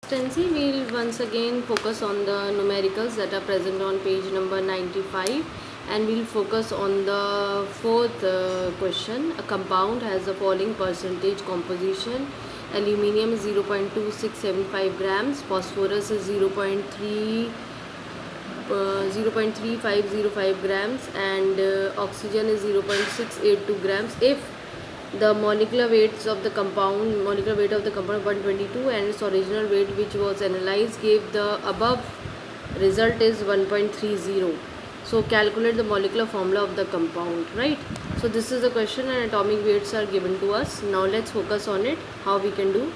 Consistency, we'll once again focus on the numericals that are present on page number 95, and we'll focus on the fourth question. A compound has the following percentage composition: aluminium is 0.2675 grams, phosphorus is 0.3505 grams, and oxygen is 0.682 grams. If the molecular weight of the compound 122 and its original weight which was analyzed gave the above result is 1.30. So calculate the molecular formula of the compound, right? So this is the question and atomic weights are given to us. Now let's focus on it, how we can do.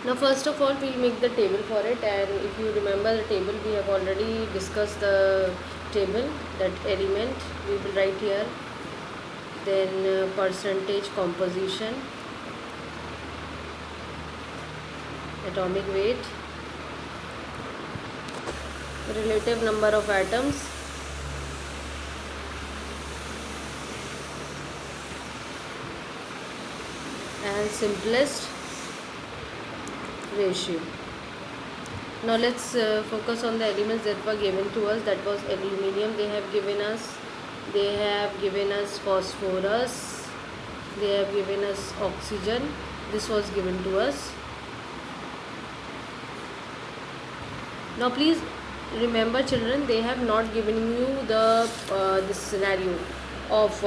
Now first of all we'll make the table for it, and if you remember the table, we have already discussed the table. That element we will write here, then percentage composition, atomic weight, relative number of atoms, and simplest ratio. Now let's focus on the elements that were given to us. That was aluminium, they have given us phosphorus, they have given us oxygen. This was given to us. Now please remember children, they have not given you the this scenario of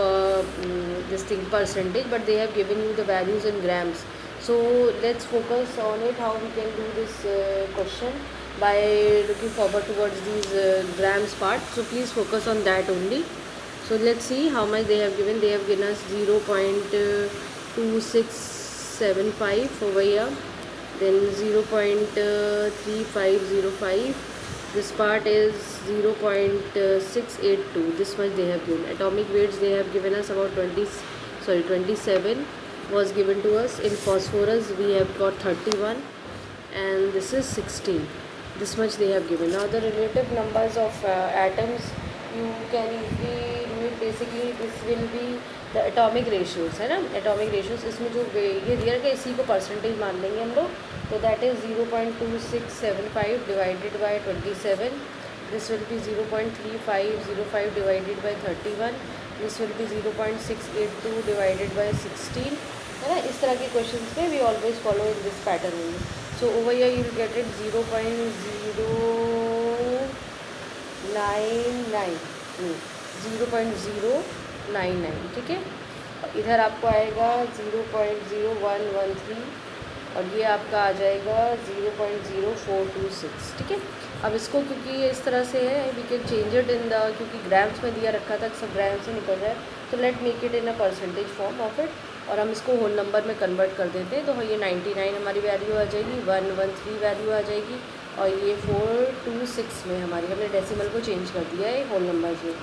this thing percentage, but they have given you the values in grams. So let's focus on it, how we can do this question by looking forward towards these grams part. So please focus on that only. So let's see how much they have given. They have given us 0.2675 over here, then 0.3505. This part is 0.682. This much they have given. Atomic weights they have given us about 27 was given to us. In phosphorus we have got 31, and this is 16. This much they have given. Now the relative numbers of atoms, you can easily do it. Basically this will be the atomic ratios, है ना, atomic ratios. इसमें जो ये दिया है इसी को percentage मान लेंगे हम लोग. तो that is 0.2675 divided by 27. This will be 0.3505 divided by 31. This will be 0.682 divided by 16, है ना. इस तरह के क्वेश्चंस में we always follow in this pattern only. So over here you will get it 0.099, ठीक है. इधर आपको आएगा 0.0113, और ये आपका आ जाएगा 0.0426, ठीक है. अब इसको क्योंकि ये इस तरह से है, we can change it in the, क्योंकि ग्राम्स में दिया रखा था, सब ग्राम से निकल जाए, तो let make it in a percentage form of it, और हम इसको होल नंबर में कन्वर्ट कर देते हैं. तो ये 99 हमारी वैल्यू आ जाएगी, 113 वैल्यू आ जाएगी, और ये 426 में हमारी, हमने डेसिमल को चेंज कर दिया है होल नंबर्स में.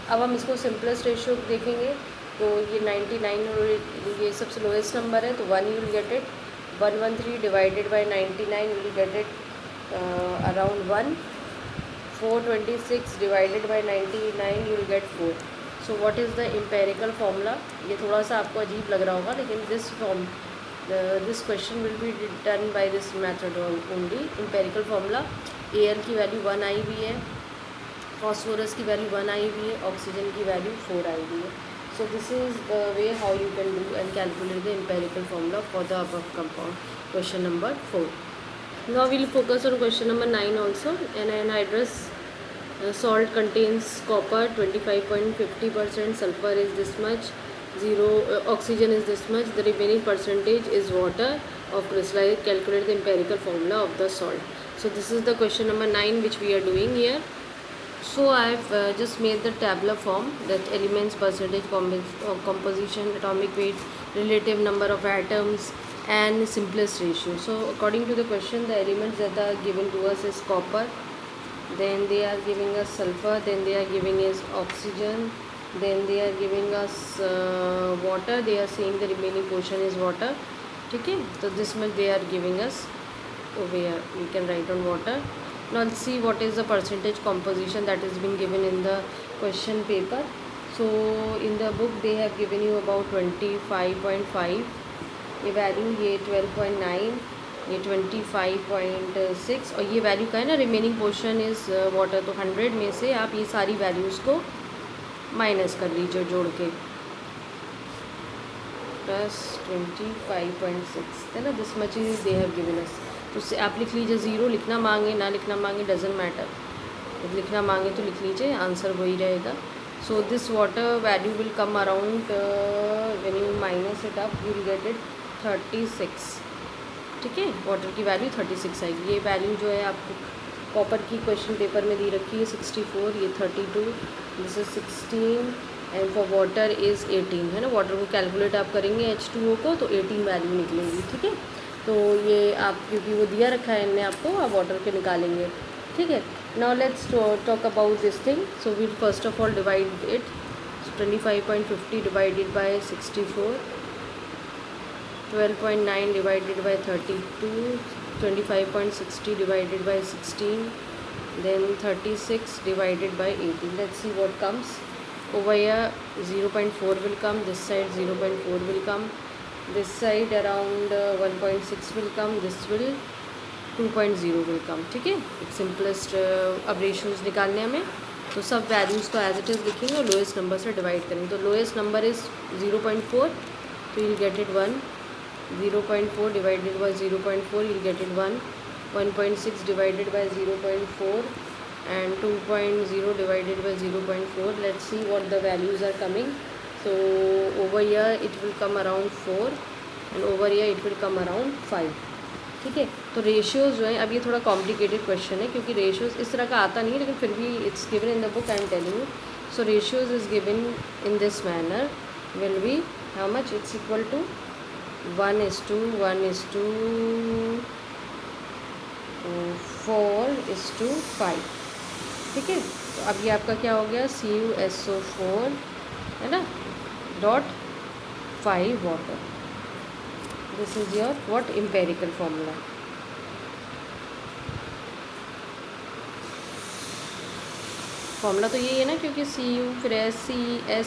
अब हम इसको सिंपलेस्ट रेशियो देखेंगे. तो ये 99 ये सबसे लोएस्ट नंबर है, तो 1 you will get it. 113 divided by 99 you will get it around 1. 426 divided by 99 you will get 4. So what is the empirical formula? ये थोड़ा सा आपको अजीब लग रहा होगा, लेकिन this question will be done by this method only. empirical formula, Al की वैल्यू 1 आई हुई है, phosphorus की वैल्यू 1 आई हुई है, ऑक्सीजन की वैल्यू 4 आई हुई है. So this is the way how you can do and calculate the empirical formula for the above compound. Question number 4. Now we will focus on question number 9 also. An anhydrous salt contains copper 25.50%, sulfur is this much, oxygen is this much, the remaining percentage is water of crystallized. Calculate the empirical formula of the salt. So this is the question number 9 which we are doing here. So I have just made the tabular form, that elements, percentage composition, atomic weight, relative number of atoms, and simplest ratio. So according to the question, the elements that are given to us is copper, then they are giving us sulfur, then they are giving us oxygen, then they are giving us water. They are saying the remaining portion is water, okay. So this much they are giving us over here. We can write on water. Now let's see what is the percentage composition that is being given in the question paper. So in the book they have given you about 25.5, ये value, ये 12.9, ये 25.6 और ये value का है ना, remaining portion is water. तो 100 में से आप ये सारी वैल्यूज़ को माइनस कर लीजिए जोड़ के, प्लस 25.6 है ना, this much is they have given us. तो उससे आप लिख लीजिए, ज़ीरो लिखना मांगे ना लिखना मांगे डजेंट मैटर, लिखना मांगे तो लिख लीजिए, आंसर वही रहेगा। So this water value will come around when you minus it up you will get it 36। ठीक है, वाटर की वैल्यू 36 आएगी। ये वैल्यू जो है आपको कॉपर की क्वेश्चन पेपर में दी रखी है 64, ये 32, this is 16 and for water is 18 है ना। वाटर को कैलकुलेट आप करेंगे H2O को तो 18 वैल्यू निकलेंगी। ठीक है, तो ये आप क्योंकि वो दिया रखा है इनने आपको, आप वाटर के निकालेंगे। ठीक है, now let's talk about this thing. So we first of all divide it, 25.50 divided by 64, 12.9 divided by 32, 25.60 divided by 16, then 36 divided by 18. Let's see what comes. Over here 0.4 will come, this side 0.4 will come, this side around 1.6 will come, this will 2.0 will come. ठीक है, एक simplest अब ratios निकालने हमें, तो सब values को as it is लिखेंगे और लोएस्ट नंबर से डिवाइड करेंगे। तो लोएस्ट नंबर इज़ 0.4, तो you will get it 1, 0.4 divided by 0.4 you'll get it 1, 1.6 divided by 0.4 and 2.0 divided by 0.4. Let's see what the values are coming. So over here it will come around 4 and over here it will come around 5. ठीक है, तो ratios जो है, अब ये थोड़ा complicated question है क्योंकि रेशियोज़ इस तरह का आता नहीं है, लेकिन फिर भी it's given in the book, I am telling you. So ratios is given in this manner, will be how much, it's equal to 1:1:4:5. ठीक है, तो अब ये आपका क्या हो गया, CuSO4 है ना, .5 water. This is your what, empirical formula. Formula तो यही है ना, क्योंकि Cu फिर S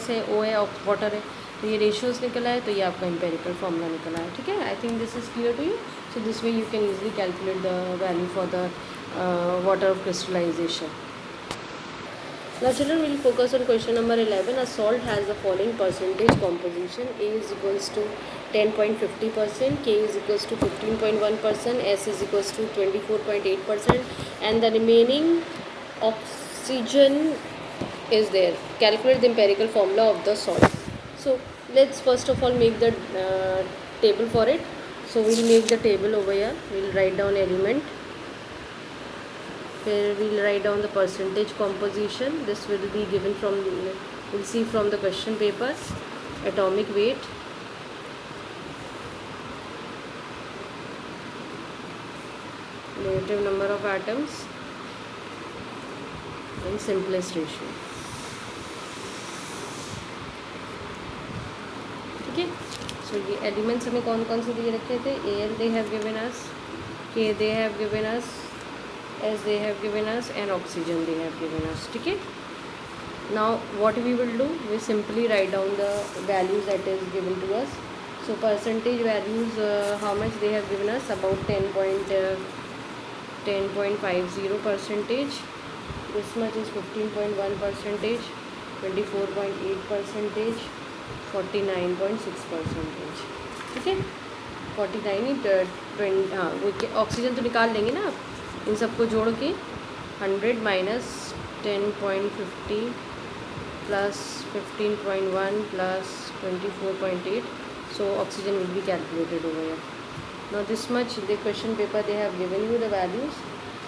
है, O है, वाटर है, तो ये रेशियोज़ निकला है, तो ये आपका एम्पेरिकल फॉर्मूला निकला है. ठीक है, I think this is clear to you. So this way you can easily calculate the value for the water of crystallization. Now children, we will focus on question number 11. A salt has the following percentage composition: A is equals to 10.50%, K is equals to 15.1%, S is equals to 24.8%, and the remaining oxygen is there. Calculate the empirical formula of the salt. So let's first of all make the table for it. So we'll make the table over here. We'll write down element. Here we'll write down the percentage composition. This will be given from, we'll see from the question paper. Atomic weight, relative number of atoms, and simplest ratio. ठीक है, सो ये elements हमें कौन कौन से दिए रखे थे, Al they have given us, K they have given us, as they have given us, and oxygen they have given us. ठीक है, now what we will do, we simply write down the values that is given to us. So percentage values, how much they have given us, about 10.50%. This much is 15.1%, 24.8%, 49.6%. ठीक है, 49 20, हाँ वो oxygen तो निकाल लेंगे ना आप, इन सबको जोड़ के 100 minus 10.50 plus 15.1 plus 24.8. So oxygen will be calculated over here. Now this much, the question paper they have given you the values,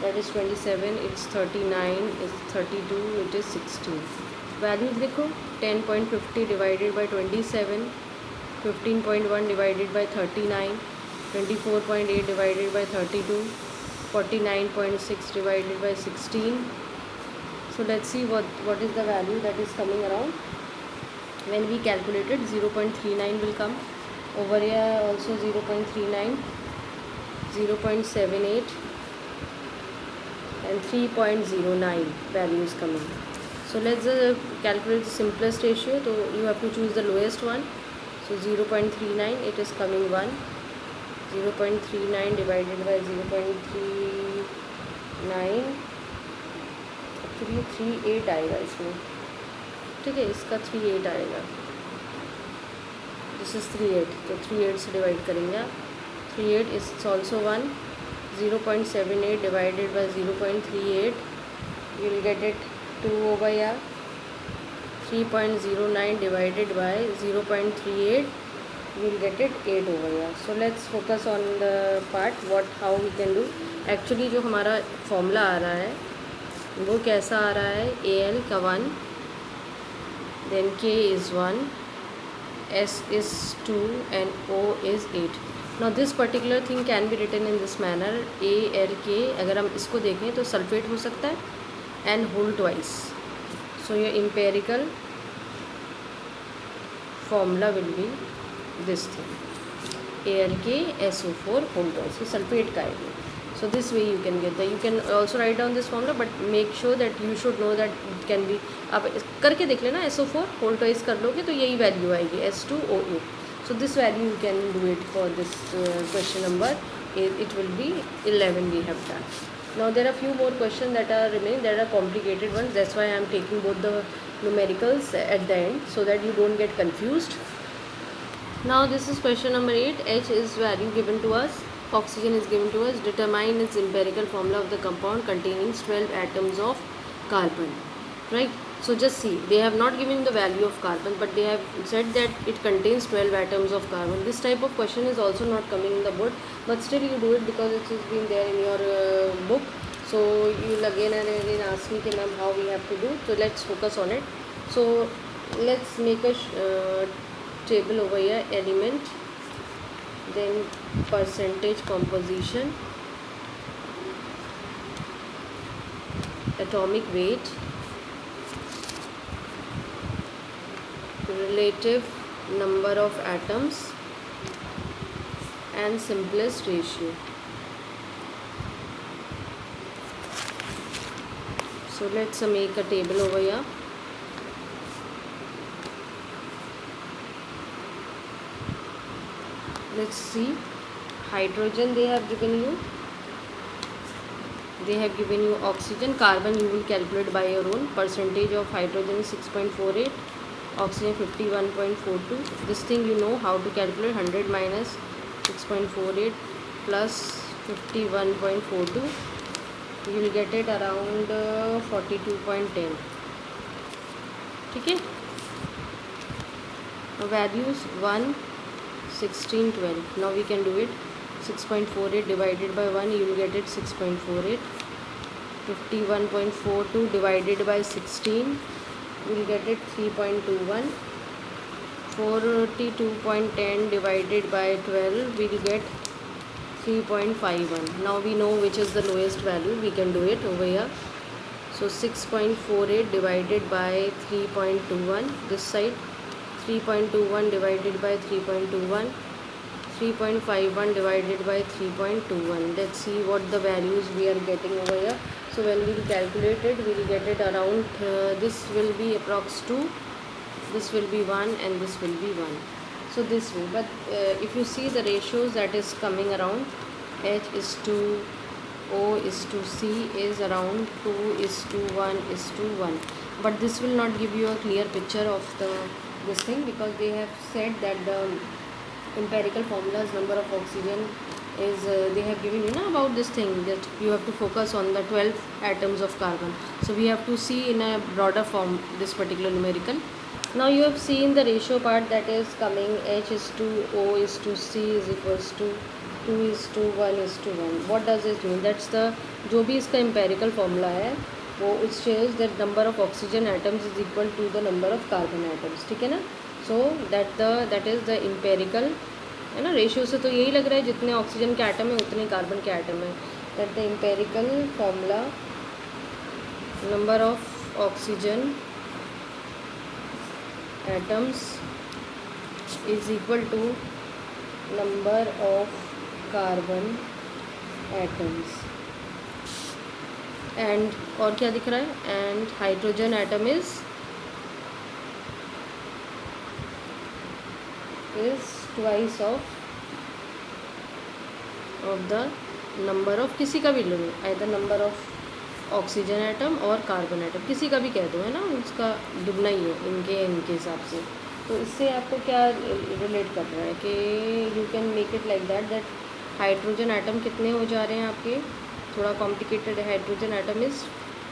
that is 27, it's 39, it's 32, it is 16. Values देखो, 10.50 divided by 27, 15.1 divided by 39, 24.8 divided by 32, 49.6 divided by 16. So let's see what is the value that is coming around. When we calculated, 0.39 will come. Over here also 0.39, 0.78 and 3.09 values coming. So let's calculate the simplest ratio. So you have to choose the lowest one. So 0.39, it is coming 1. 0.39 divided by 0.39, actually 38 आएगा इसमें, ठीक है, इसका 38 आएगा, this is 38, तो 38 से divide करेंगे आप, 38 is also 1, 0.78 divided by 0.38, you will get it 2 over here, 3.09 divided by 0.38, you will get it 8 over here. So let's focus on the part how we can do. Actually जो हमारा formula आ रहा है वो कैसा आ रहा है, AL का 1, then K is 1, S is 2 and O is 8. Now this particular thing can be written in this manner, ALK, अगर हम इसको देखें तो सल्फेट हो सकता है and whole twice. So your empirical formula will be this thing, AlKSO4 whole twice, ये sulphate का है. So this way you can get that. You can also write down this formula, but make sure that you should know that it can be, आप करके देख लेना, SO4 whole twice कर लोगे तो यही वैल्यू आएगी, S2O8. So this value you can do it for this question number, it will be 11 we have done. Now there are few more questions that are remaining, that are complicated ones, that's why I am taking both the numericals at the end so that you don't get confused. Now this is question number 8. H is value given to us, oxygen is given to us, determine its empirical formula of the compound containing 12 atoms of carbon, right? So just see, they have not given the value of carbon, but they have said that it contains 12 atoms of carbon. This type of question is also not coming in the board, but still you do it because it has been there in your book. So you will again and again ask me, ma'am, how we have to do. So let's focus on it. So let's make a table over here, element, then percentage composition, atomic weight, relative number of atoms and simplest ratio. So let's make a table over here. Let's see, hydrogen they have given you, they have given you oxygen, carbon you will calculate by your own. Percentage of hydrogen is 6.48, oxygen 51.42. This thing you know how to calculate, 100 minus 6.48 plus 51.42, you will get it around 42.10. ठीक है, values 1, 16, 12. Now we can do it. 6.48 divided by 1, you will get it 6.48. 51.42 divided by 16, you will get it 3.21. 42.10 divided by 12, we will get 3.51. Now we know which is the lowest value, we can do it over here. So 6.48 divided by 3.21, this side, 3.21 divided by 3.21, 3.51 divided by 3.21. Let's see what the values we are getting over here. So when we will calculate it, we will get it around, this will be approx 2, this will be 1 and this will be 1. So this way, but if you see the ratios that is coming around, H is to O is to C is around 2 is to 1 is to 1. But this will not give you a clear picture of this thing, because they have said that the empirical formulas number of oxygen is they have given you know about this thing, that you have to focus on the 12 atoms of carbon. So we have to see in a broader form this particular numerical. Now you have seen the ratio part that is coming, H is to O is to C is equals to 2 is to 1 is to 1. What does it mean? That's the जो भी इसका empirical formula है वो it shows that number of oxygen atoms is equal to the number of carbon atoms, ठीक है ना. So that is the empirical है ना. रेशियो से तो यही लग रहा है जितने ऑक्सीजन के एटम है उतने कार्बन के एटम है. That the empirical formula number of oxygen atoms is equal to number of carbon atoms. And और क्या दिख रहा है, and hydrogen atom is twice of of the number of, किसी का भी लो, either number of oxygen atom और कार्बन एटम, किसी का भी कह दो, है ना, उसका दुगना ही है इनके हिसाब से। तो इससे आपको क्या रिलेट कर रहा है कि you can make it like that hydrogen atom कितने हो जा रहे हैं आपके, थोड़ा कॉम्प्लिकेटेड है, hydrogen atom is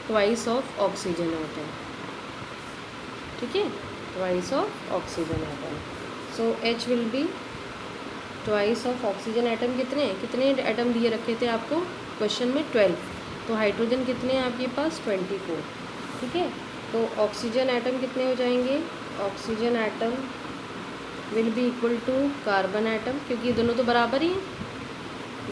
twice of oxygen atom, ठीक है, twice of oxygen atom. So H will be twice of oxygen atom, कितने एटम दिए रखे थे आपको क्वेश्चन में 12, तो हाइड्रोजन कितने हैं आपके पास 24, ठीक है। तो ऑक्सीजन एटम कितने हो जाएंगे, oxygen atom will be equal to carbon atom, क्योंकि ये दोनों तो बराबर ही हैं,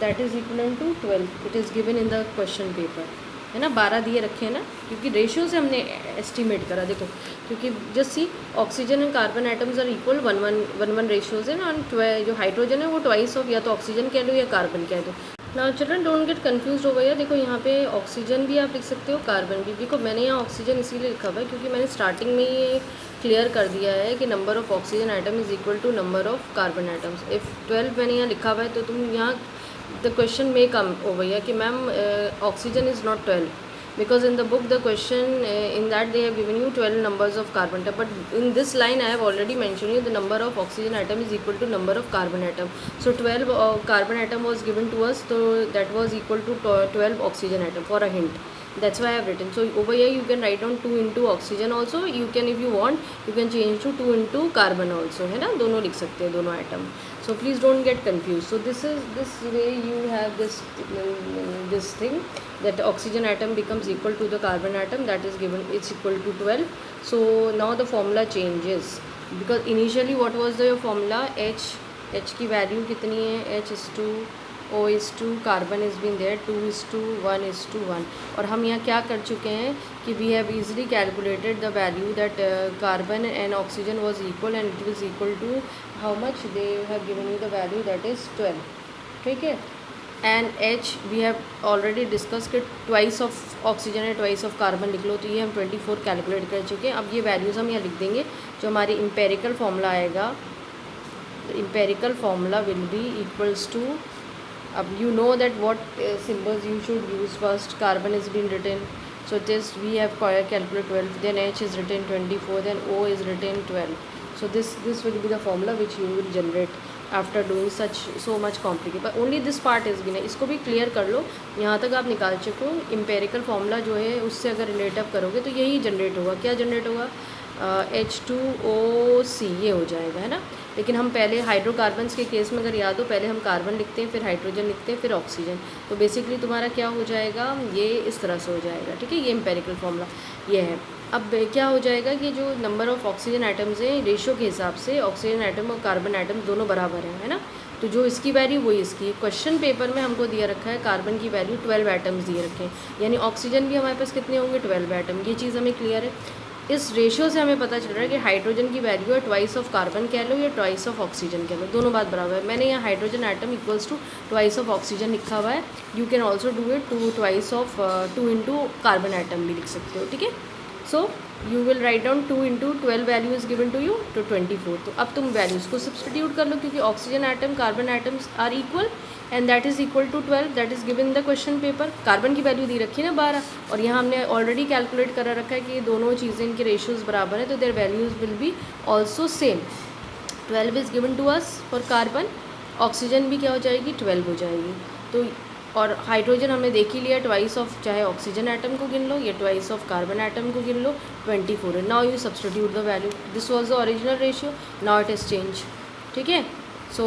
that is equal to 12, it is given in the question paper, है ना, 12 दिए रखे हैं ना, क्योंकि रेशियो से हमने एस्टिमेट करा, देखो, क्योंकि just see oxygen and carbon atoms are equal 1:1 ratios है ना, जो हाइड्रोजन है वो ट्वाइस ऑफ या तो ऑक्सीजन कह लो या कार्बन कह दो। Now children don't get confuse हो गया, देखो यहाँ पे ऑक्सीजन भी आप लिख सकते हो, कार्बन भी। देखो मैंने यहाँ ऑक्सीजन इसीलिए लिखा हुआ है क्योंकि मैंने स्टार्टिंग में ये क्लियर कर दिया है कि number of oxygen atom is equal to number of carbon atoms. If 12 मैंने यहाँ लिखा हुआ है तो तुम यहाँ द क्वेश्चन में कम हो भैया कि ma'am oxygen is not 12, because in the book the question in that they have given you 12 numbers of carbon atom, but in this line I have already mentioned you the number of oxygen atom is equal to number of carbon atom, so 12 carbon atom was given to us, so that was equal to 12 oxygen atom for a hint, that's why I have written. So over here you can write down 2 into oxygen also, you can if you want you can change to 2 into carbon also, है ना, दोनों लिख सकते हैं, दोनों atom. So please don't get confused. So this way you have this thing that oxygen atom becomes equal to the carbon atom, that is given, it's equal to 12. So now the formula changes, because initially what was the formula, H की value कितनी है, H is to O is to carbon is been there 2:1:1, और हम यहाँ क्या कर चुके हैं कि we have easily calculated the value that carbon and oxygen was equal and it was equal to how much, they have given you the value that is 12, ठीक है। And H we have already discuss कि twice of oxygen है, twice of carbon लिख लो, तो ये हम 24 calculate कर चुके हैं। अब ये वैल्यूज़ हम यहाँ लिख देंगे, जो हमारी इम्पेरिकल फार्मूला आएगा, empirical formula will be equals to, अब you know that what symbols you should use first, carbon is been written, so just we have calculated 12, then H is written 24, then O is written 12, so this will be the formula which you will generate after doing so much complicated, but only this part is been, इसको भी clear कर लो, यहाँ तक आप निकाल चुके हो। Empirical formula जो है उससे अगर रिलेट अप करोगे तो यही जनरेट होगा, क्या जनरेट होगा, H2O C, ये हो जाएगा, है ना। लेकिन हम पहले हाइड्रोकार्बन्स के केस में अगर याद हो, पहले हम कार्बन लिखते हैं, फिर हाइड्रोजन लिखते हैं, फिर ऑक्सीजन, तो बेसिकली तुम्हारा क्या हो जाएगा, ये इस तरह से हो जाएगा, ठीक है। ये एम्पेरिकल फार्मूला ये है। अब क्या हो जाएगा कि जो नंबर ऑफ ऑक्सीजन आइटम्स हैं रेशियो के हिसाब से ऑक्सीजन आइटम और कार्बन आइटम दोनों बराबर हैं, है ना, तो जो इसकी वैल्यू वही इसकी। क्वेश्चन पेपर में हमको दिया रखा है कार्बन की वैल्यू 12 एटम्स दिए रखे हैं, यानी ऑक्सीजन भी हमारे पास कितने होंगे 12 एटम, ये चीज़ हमें क्लियर है। इस रेशियो से हमें पता चल रहा है कि हाइड्रोजन की वैल्यू है ट्वाइस ऑफ कार्बन कह लो या ट्वाइस ऑफ ऑक्सीजन कह लो, दोनों बात बराबर है। मैंने यहाँ hydrogen atom equals to twice of oxygen लिखा हुआ है, you can also do it twice of 2 into carbon atom भी लिख सकते हो, ठीक है। So you will write down 2 into 12 value is given to you तो 24, तो अब तुम वैल्यूज़ को सब्सटीट्यूट कर लो, क्योंकि oxygen atom carbon atoms are equal and that is equal to 12, that is given in the question paper. Carbon की value दी रखी है ना 12, और यहाँ हमने ऑलरेडी कैलकुलेट करा रखा है कि ये दोनों चीज़ें इनके रेशियोज़ बराबर है, तो their values will be also same. 12 is given to us for carbon, oxygen भी क्या हो जाएगी 12 हो जाएगी, तो और हाइड्रोजन हमने देख ही लिया ट्वाइस ऑफ, चाहे ऑक्सीजन एटम को गिन लो या ट्वाइस ऑफ कार्बन एटम को गिन लो, 24 है। Now you substitute the value, this was the original ratio, now it is change, ठीक है। सो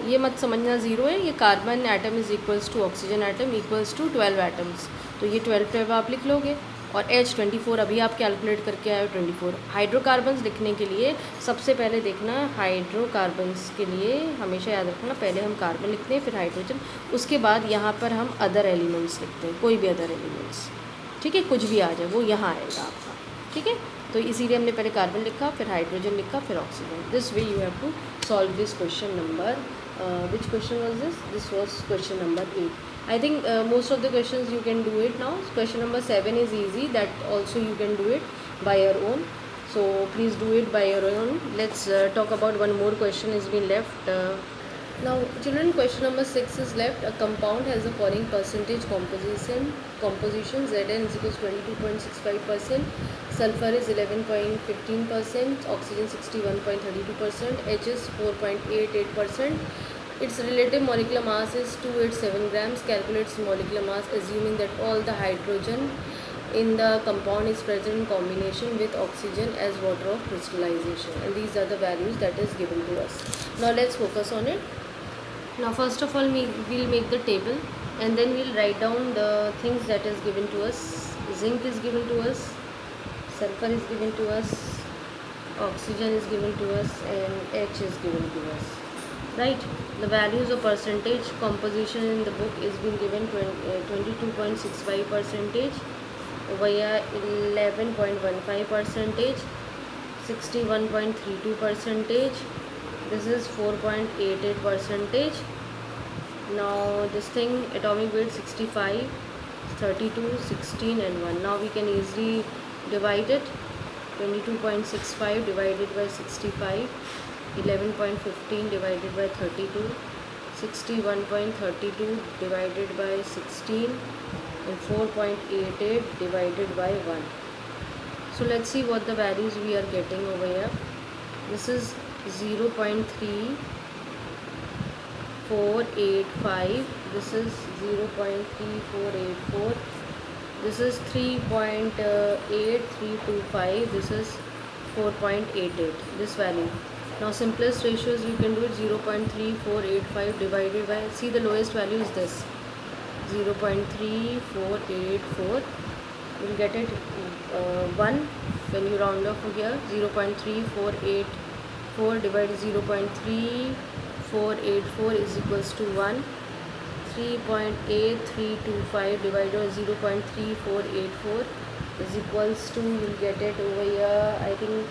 ये मत समझना ज़ीरो है, ये carbon atom is equals to oxygen atom equals to 12 atoms, तो ये 12 आप लिख लोगे, और H24 अभी आप कैलकुलेट करके आए हो 24। हाइड्रोकार्बन्स लिखने के लिए सबसे पहले देखना, हाइड्रोकार्बन्स के लिए हमेशा याद रखना पहले हम कार्बन लिखते हैं फिर हाइड्रोजन, उसके बाद यहाँ पर हम अदर एलिमेंट्स लिखते हैं, कोई भी अदर एलिमेंट्स, ठीक है, कुछ भी आ जाए वो यहाँ आएगा आपका, ठीक है। तो इसीलिए हमने पहले कार्बन लिखा, फिर हाइड्रोजन लिखा, फिर oxygen. This way you have to solve this question number, which question was this? This was question number 8. I think most of the questions you can do it now. Question number 7 is easy, that also you can do it by your own. So please do it by your own. Let's talk about one more question has been left. Now, children, question number 6 is left. A compound has the following percentage composition: Zn is equals 22.65%, sulfur is 11.15%, oxygen 61.32%, H is 4.88%. Its relative molecular mass is 287 grams. Calculates molecular mass assuming that all the hydrogen in the compound is present in combination with oxygen as water of crystallization, and these are the values that is given to us. Now let's focus on it. Now first of all we'll make the table, and then we'll write down the things that is given to us. Zinc is given to us, sulfur is given to us, oxygen is given to us, and H is given to us. Right? The values of percentage composition in the book is being given 22.65%, over here 11.15%, 61.32%. This is 4.88%. Now this thing, atomic weight 65, 32, 16 and 1. Now we can easily divide it. 22.65 divided by 65, 11.15 divided by 32, 61.32 divided by 16 and 4.88 divided by 1. So let's see what the values we are getting over here. This is 0.3485, this is 0.3484, this is 3.8325, this is 4.88, this value. Now simplest ratios you can do it. 0.3485 divided by, see the lowest value is this, 0.3484. You'll get it 1 when you round off here. 0.3484 divided 0.3484 is equals to 1. 3.8325 divided by 0.3484 is equals to, you'll get it over here, I think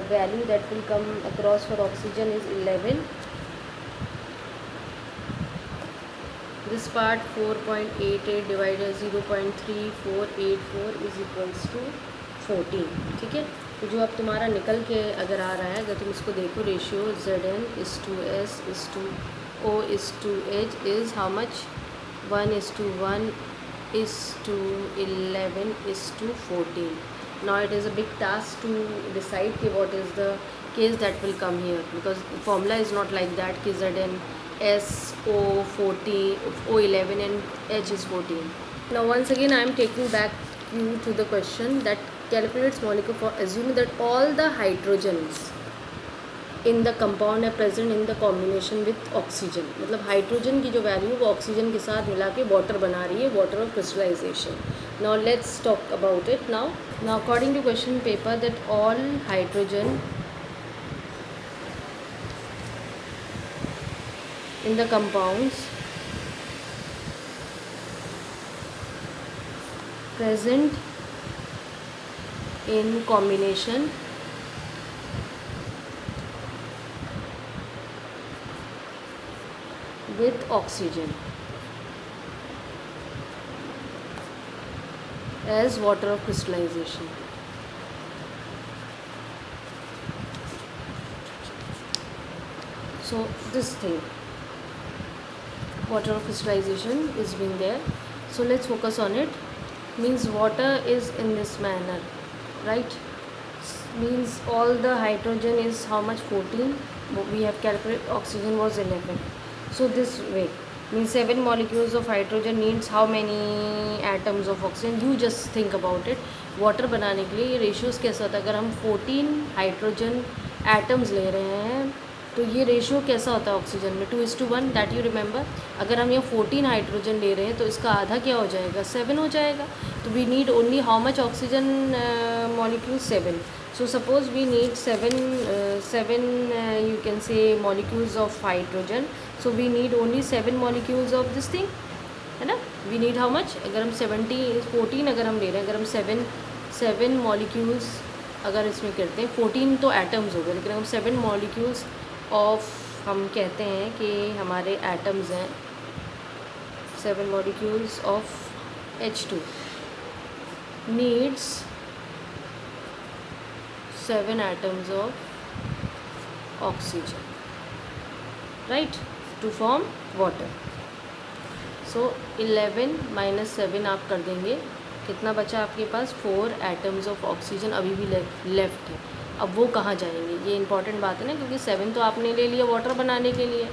value that will come across for oxygen is 11. This part 4.88 divided by 0.3484 is equals to 14. ठीक है, तो जो अब तुम्हारा निकल के अगर आ रहा है, अगर तुम इसको देखो, ratio Zn is to S is to O is to H is how much? 1 is to 1 is to 11 is to 14. Now it is a big task to decide what is the case that will come here, because formula is not like that कि Zn S O 14 O 11 and H is 14. Now once again I am taking back you to the question that calculates molecule for assuming that all the hydrogens in the compound are present in the combination with oxygen. मतलब hydrogen की जो value वो oxygen के साथ मिला के water बना रही है, water of crystallization. Now let's talk about it now. Now according to question paper that all hydrogen in the compounds present in combination with oxygen as water of crystallization. So this thing, water of crystallization is being there. So let's focus on it. Means water is in this manner, right? Means all the hydrogen is how much? 14. We have calculated oxygen was 11. So this way means 7 molecules of hydrogen needs how many atoms of oxygen? You just think about it. Water बनाने के लिए ये ratios कैसा होता है? अगर हम 14 hydrogen atoms ले रहे हैं तो ये रेशियो कैसा होता है ऑक्सीजन में? 2:1, दैट यू रिमेंबर. अगर हम यहाँ 14 हाइड्रोजन ले रहे हैं तो इसका आधा क्या हो जाएगा? 7 हो जाएगा. तो we need only how much oxygen molecule? 7. So suppose we need 7 you can say molecules of hydrogen. So we need only 7 molecules of this thing, है ना? We need how much? अगर हम 14 अगर हम ले रहे हैं, अगर हम 7 molecules अगर इसमें करते हैं, 14 तो एटम्स हो गए, लेकिन हम 7 molecules ऑफ हम कहते हैं कि हमारे एटम्स हैं 7 molecules of H2 needs 7 atoms of oxygen, right? To form water. So 11 - 7 आप कर देंगे, कितना बचा आपके पास? 4 एटम्स ऑफ ऑक्सीजन अभी भी लेफ्ट है। अब वो कहाँ जाएंगे, ये इंपॉर्टेंट बात है ना, क्योंकि 7 तो आपने ले लिया वाटर बनाने के लिए,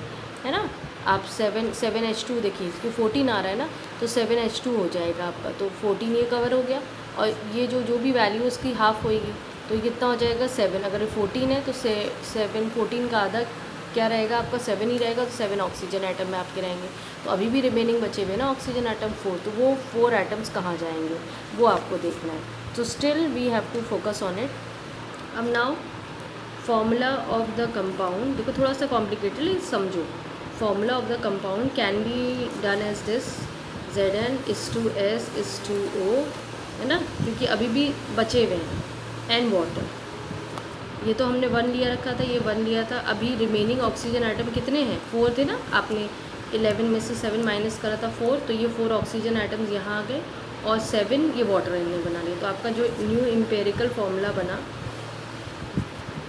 है ना। आप 7H2 देखिए, क्योंकि 14 आ रहा है ना, तो 7H2 हो जाएगा आपका, तो 14 ये कवर हो गया। और ये जो भी वैल्यू उसकी हाफ होएगी, तो ये कितना हो जाएगा? 7। अगर 14 है तो 7 14 का आधा क्या रहेगा आपका? 7 ही रहेगा, तो 7 ऑक्सीजन एटम में आपके रहेंगे। तो अभी भी रिमेनिंग बचे हुए ना ऑक्सीजन एटम 4, तो वो 4 एटम्स कहाँ जाएंगे वो आपको देखना है। तो still we have to focus on it. अब now formula of the compound, देखो थोड़ा सा कॉम्प्लिकेटेड, समझो। Formula of the compound can be done as this, Zn=S=O, है ना, क्योंकि अभी भी बचे हुए हैं, एंड वाटर। ये तो हमने 1 लिया रखा था, ये 1 लिया था। अभी रिमेनिंग ऑक्सीजन आइटम कितने हैं? 4 थे ना, आपने 11 में से 7 माइनस करा था 4, तो ये 4 ऑक्सीजन आइटम्स यहाँ आ गए, और 7 ये वाटर इनने बना लिया। तो आपका जो न्यू एम्पेरिकल फार्मूला बना,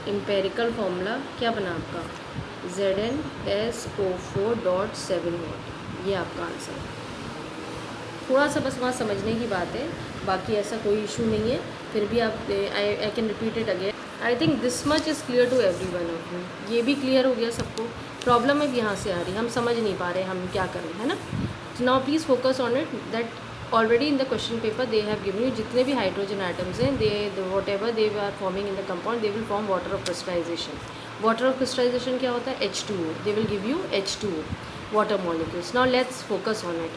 एम्पेरिकल फार्मूला क्या बना आपका? Zn=SO4.7 वाट। ये आपका आंसर है। थोड़ा सा बस वहाँ समझने की बात है, बाकी ऐसा कोई इशू नहीं है। फिर भी आप I can repeat it again. I think this much is clear to every one of you. ये भी क्लियर हो गया सबको। प्रॉब्लम अब यहाँ से आ रही है, हम समझ नहीं पा रहे हम क्या करें, है ना। Now please focus on it that already in the question paper they have given you जितने भी हाइड्रोजन आइटम्स हैं, they whatever they are forming in the compound, they will form water of crystallisation. Water of crystallisation क्या होता है? H2O। They will give you H2O water molecules. Now let's focus on it.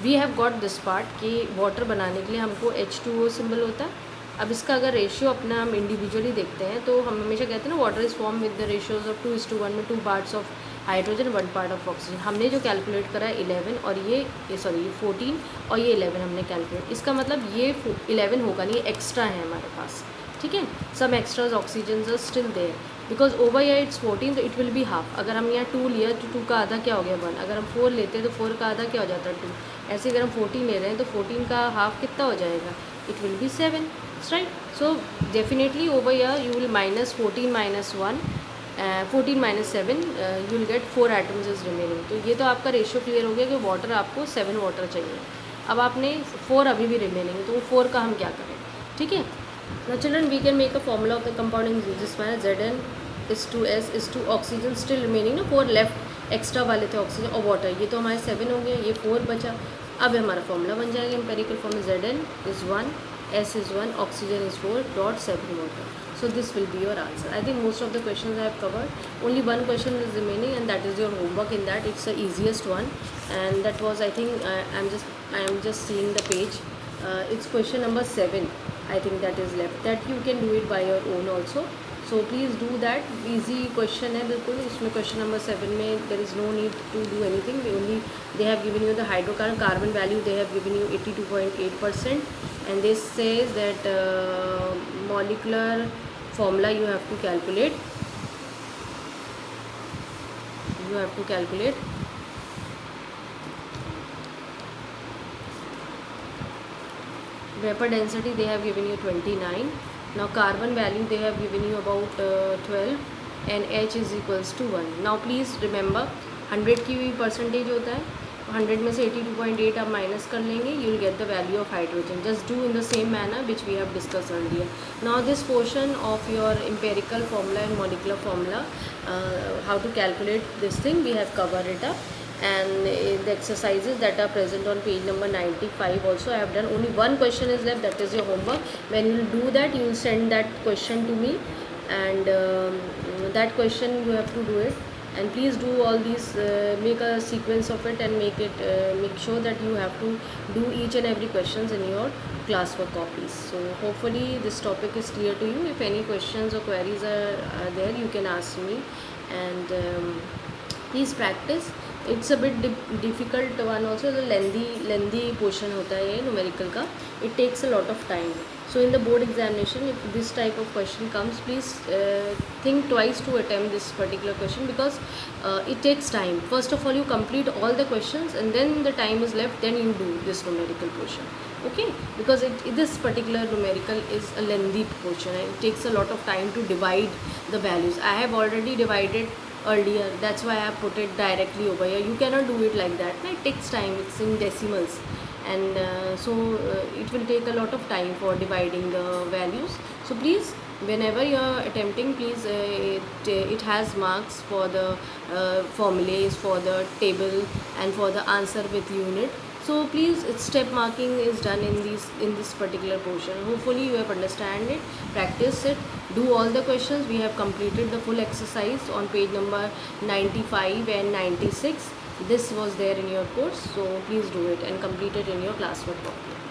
We have got this part कि water बनाने के लिए हमको H2O symbol होता है। अब इसका अगर रेशियो अपना हम इंडिविजुअली देखते हैं, तो हम हमेशा कहते हैं ना, water is form with the ratios of 2:1 में 2 parts of hydrogen 1 part of oxygen. हमने जो कैलकुलेट करा है 11 और ये 14 और ये 11 हमने कैलकुलेट। इसका मतलब ये 11 होगा नहीं, एक्स्ट्रा है हमारे पास, ठीक है। Some extras oxygen are still there because over या इट्स 14, तो इट विल बी हाफ। अगर हम यहाँ 2 लिया तो 2 का आधा क्या हो गया? 1। अगर हम 4 लेते हैं तो 4 का आधा क्या हो जाता है? 2। ऐसे अगर हम 14 ले रहे हैं तो 14 का हाफ कितना हो जाएगा? It will be 7, right. So definitely over या you will -14 - 1 14 - 7 you will get 4 atoms is remaining. तो ये तो आपका रेशियो क्लियर हो गया कि वाटर आपको 7 वाटर चाहिए। अब आपने 4 अभी भी रिमेनिंग है, तो वो 4 का हम क्या करें, ठीक है। Now children, we can make a formula of the compound in this manner. Zn=S=2 oxygen still remaining ना, 4 लेफ्ट एक्स्ट्रा वाले थे ऑक्सीजन और वाटर। ये तो हमारे 7 हो गए, ये 4 बचा। अब हमारा फॉर्मूला बन जाएगा एम्पेरिकल फॉर्म में Zn=1, S=1, oxygen is 4.7 water. So this will be your answer. I think most of the questions I have covered. Only one question is remaining, and that is your homework. In that, it's the easiest one, and that was, I think, I am just seeing the page. It's question number 7. I think that is left. That you can do it by your own also. So please do that. Easy question है बिल्कुल। इसमें question number 7 में there is no need to do anything. They have given you the carbon value. They have given you 82.8%, and this says that molecular formula you have to calculate. Vapor density they have given you 29. Now carbon value they have given you about 12, and H is equals to 1. Now please remember 100 की percentage होता है, 100 में से 82.8 आप minus कर लेंगे, you will get the value of hydrogen. Just do in the same manner which we have discussed earlier. Now this portion of your empirical formula and molecular formula, how to calculate this thing, we have covered it up. And the exercises that are present on page number 95 also I have done. Only one question is left, that is your homework. When you will do that, you will send that question to me, and that question you have to do it. And please do all these, make a sequence of it, and make sure that you have to do each and every questions in your classwork copies. So hopefully this topic is clear to you. If any questions or queries are there, you can ask me, and please practice. It's a bit difficult one also. The lengthy portion होता है ये numerical का. It takes a lot of time. So in the board examination, if this type of question comes, please think twice to attempt this particular question, because it takes time. First of all, you complete all the questions, and then the time is left, then you do this numerical portion. Okay, because this particular numerical is a lengthy portion, and it takes a lot of time to divide the values. I have already divided earlier. That's why I put it directly over here. You cannot do it like that. It takes time. It's in decimals, and it will take a lot of time for dividing the values. So please, whenever you're attempting, please, it has marks for the formulas, for the table, and for the answer with unit. So please, its step marking is done in this particular portion. Hopefully you have understand it, practice it, do all the questions. We have completed the full exercise on page number 95 and 96. This was there in your course, so please do it and complete it in your classwork copy.